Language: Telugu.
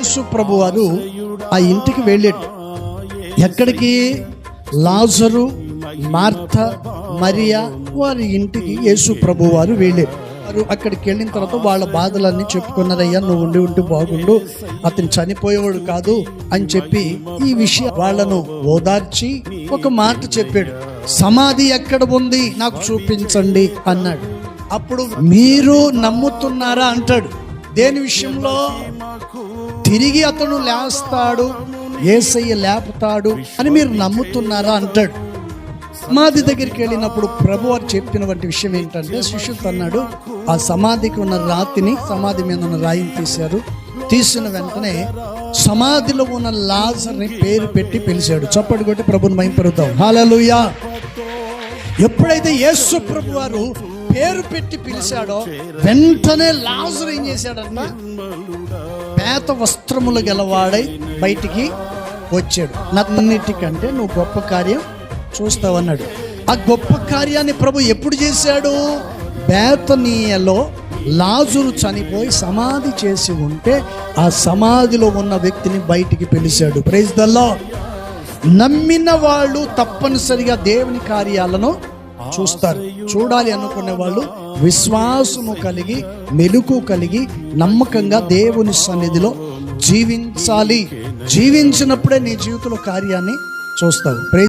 యేసు ప్రభు వారు ఆ ఇంటికి వెళ్ళాడు. ఎక్కడికి? లాజరు, మార్త, మరియా వారి ఇంటికి యేసు ప్రభు వారు వెళ్ళారు. అక్కడికి వెళ్ళిన తర్వాత వాళ్ళ బాధలన్నీ చెప్పుకున్నారయ్యా, నువ్వు ఉండి బాగుండు, అతను చనిపోయేవాడు కాదు అని చెప్పి ఈ విషయం వాళ్ళను ఓదార్చి ఒక మాట చెప్పాడు. సమాధి ఎక్కడ ఉంది నాకు చూపించండి అన్నాడు. అప్పుడు మీరు నమ్ముతున్నారా అంటాడు. దేని విషయంలో? తిరిగి అతను లేస్తాడు, యేసయ్య లేపుతాడు అని మీరు నమ్ముతున్నారా అంటాడు. సమాధి దగ్గరికి వెళ్ళినప్పుడు ప్రభు వారు చెప్పినటువంటి విషయం ఏంటంటే, శిష్యుడు అన్నాడు, ఆ సమాధికి ఉన్న రాతిని, సమాధి మీద ఉన్న రాయిని తీశారు. తీసిన వెంటనే సమాధిలో ఉన్న లాజర్ని పేరు పెట్టి పిలిచాడు. చప్పటి కొట్టి ప్రభుని మహిమపరుద్దాం. హల్లెలూయా. ఎప్పుడైతే యేసు ప్రభు వారు పేరు పెట్టి పిలిచాడో వెంటనే లాజరు ఏం చేశాడన్న, పేత వస్త్రములు గలవాడై బయటికి వచ్చాడు. నన్నిటికంటే నువ్వు గొప్ప కార్యం చూస్తావన్నాడు. ఆ గొప్ప కార్యాన్ని ప్రభు ఎప్పుడు చేశాడు? బేతనీయలో లాజరు చనిపోయి సమాధి చేసి ఉంటే ఆ సమాధిలో ఉన్న వ్యక్తిని బయటికి పిలిచాడు. Praise the Lord. నమ్మిన వాళ్ళు తప్పనిసరిగా దేవుని కార్యాలను చూస్తారు. చూడాలి అనుకునే వాళ్ళు విశ్వాసము కలిగి, మెలుకు కలిగి, నమ్మకంగా దేవుని సన్నిధిలో జీవించాలి. జీవించినప్పుడే నీ జీవితంలో కార్యాన్ని చూస్తావు.